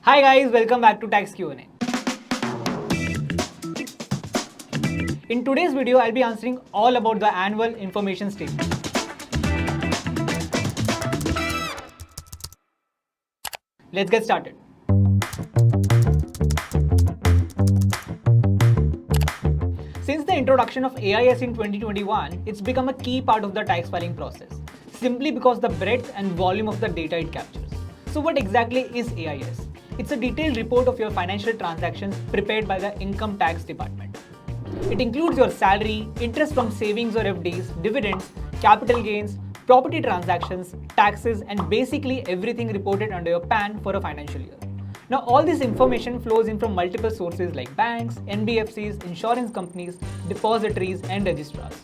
Hi guys, welcome back to Tax Q&A. In today's video, I'll be answering all about the annual information statement. Let's get started. Since the introduction of AIS in 2021, it's become a key part of the tax filing process, simply because the breadth and volume of the data it captures. So what exactly is AIS? It's a detailed report of your financial transactions prepared by the Income Tax Department. It includes your salary, interest from savings or FDs, dividends, capital gains, property transactions, taxes, and basically everything reported under your PAN for a financial year. Now, all this information flows in from multiple sources like banks, NBFCs, insurance companies, depositories, and registrars.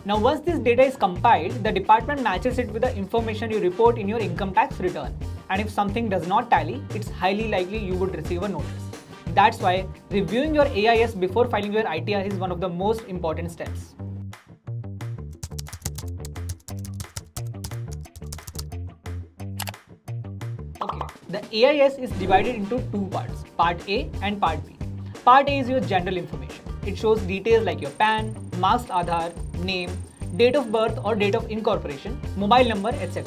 Now, once this data is compiled, the department matches it with the information you report in your income tax return. And if something does not tally, it's highly likely you would receive a notice. That's why reviewing your AIS before filing your ITR is one of the most important steps. Okay, the AIS is divided into two parts, Part A and Part B. Part A is your general information. It shows details like your PAN, masked Aadhaar, name, date of birth or date of incorporation, mobile number, etc.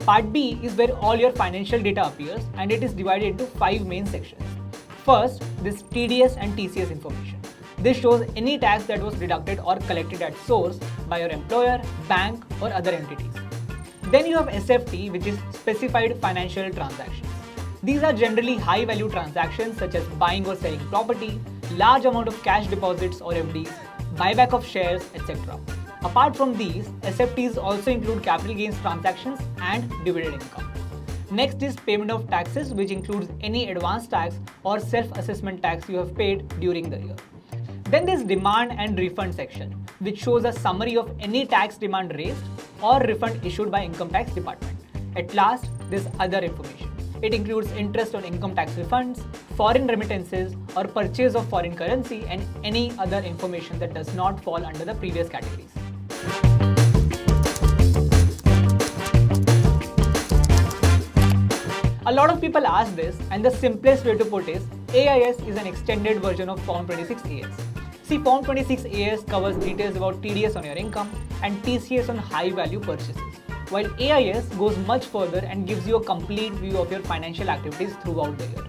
Part B is where all your financial data appears, and it is divided into 5 main sections. First, this TDS and TCS information. This shows any tax that was deducted or collected at source by your employer, bank, or other entities. Then you have SFT, which is Specified Financial Transactions. These are generally high-value transactions such as buying or selling property, large amount of cash deposits or FDs, buyback of shares, etc. Apart from these, SFTs also include capital gains transactions and dividend income. Next is payment of taxes, which includes any advance tax or self-assessment tax you have paid during the year. Then there's demand and refund section, which shows a summary of any tax demand raised or refund issued by Income Tax Department. At last, there's other information. It includes interest on income tax refunds, foreign remittances, or purchase of foreign currency, and any other information that does not fall under the previous categories. A lot of people ask this, and the simplest way to put is AIS is an extended version of Form 26AS. See, Form 26AS covers details about TDS on your income and TCS on high value purchases, while AIS goes much further and gives you a complete view of your financial activities throughout the year.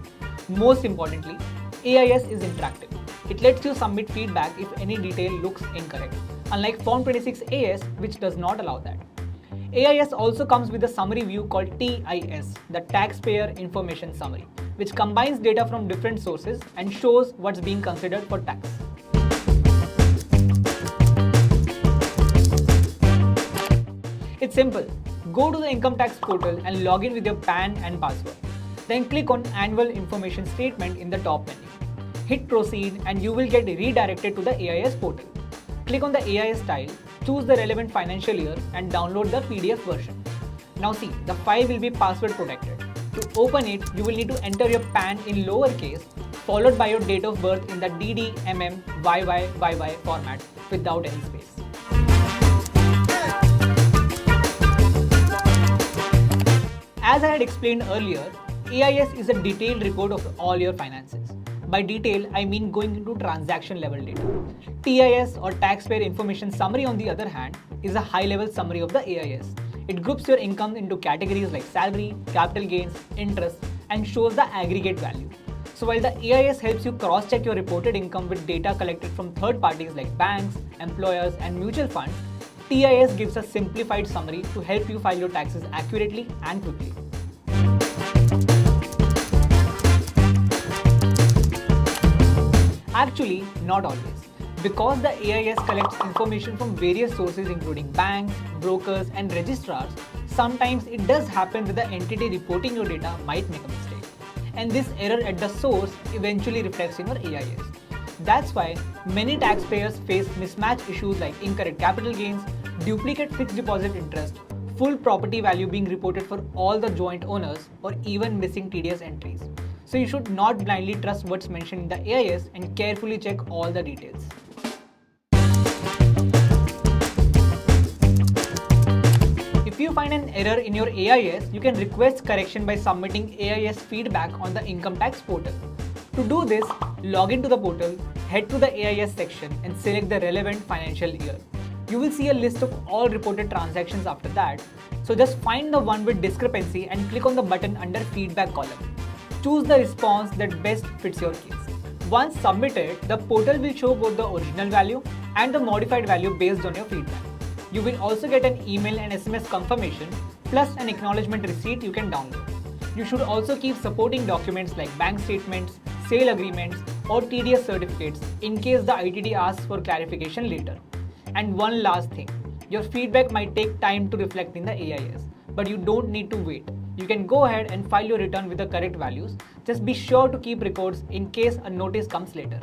Most importantly, AIS is interactive. It lets you submit feedback if any detail looks incorrect, unlike Form 26AS, which does not allow that. AIS also comes with a summary view called TIS, the Taxpayer Information Summary, which combines data from different sources and shows what's being considered for tax. It's simple. Go to the income tax portal and log in with your PAN and password. Then click on Annual Information Statement in the top menu. Hit Proceed and you will get redirected to the AIS portal. Click on the AIS tile, choose the relevant financial year and download the PDF version. Now see, the file will be password protected. To open it, you will need to enter your PAN in lowercase, followed by your date of birth in the DD, MM, YY, YY format without any space. As I had explained earlier, AIS is a detailed report of all your finances. By detail, I mean going into transaction level data. TIS or Taxpayer Information Summary, on the other hand, is a high-level summary of the AIS. It groups your income into categories like salary, capital gains, interest, and shows the aggregate value. So while the AIS helps you cross-check your reported income with data collected from third parties like banks, employers, and mutual funds, TIS gives a simplified summary to help you file your taxes accurately and quickly. Actually, not always. Because the AIS collects information from various sources including banks, brokers, and registrars, sometimes it does happen that the entity reporting your data might make a mistake. And this error at the source eventually reflects in your AIS. That's why many taxpayers face mismatch issues like incorrect capital gains, duplicate fixed deposit interest, full property value being reported for all the joint owners, or even missing TDS entries. So you should not blindly trust what's mentioned in the AIS and carefully check all the details. If you find an error in your AIS, you can request correction by submitting AIS feedback on the income tax portal. To do this, log into the portal, head to the AIS section and select the relevant financial year. You will see a list of all reported transactions after that. So just find the one with discrepancy and click on the button under feedback column. Choose the response that best fits your case. Once submitted, the portal will show both the original value and the modified value based on your feedback. You will also get an email and SMS confirmation plus an acknowledgement receipt you can download. You should also keep supporting documents like bank statements, sale agreements, or TDS certificates in case the ITD asks for clarification later. And one last thing, your feedback might take time to reflect in the AIS, but you don't need to wait. You can go ahead and file your return with the correct values. Just be sure to keep records in case a notice comes later.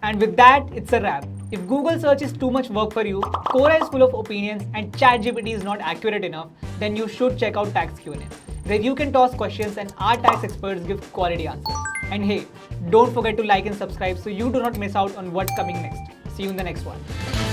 And with that, it's a wrap. If Google search is too much work for you, Quora is full of opinions, and ChatGPT is not accurate enough, then you should check out Tax Q&A, where you can toss questions and our tax experts give quality answers. And hey, don't forget to like and subscribe so you do not miss out on what's coming next. See you in the next one.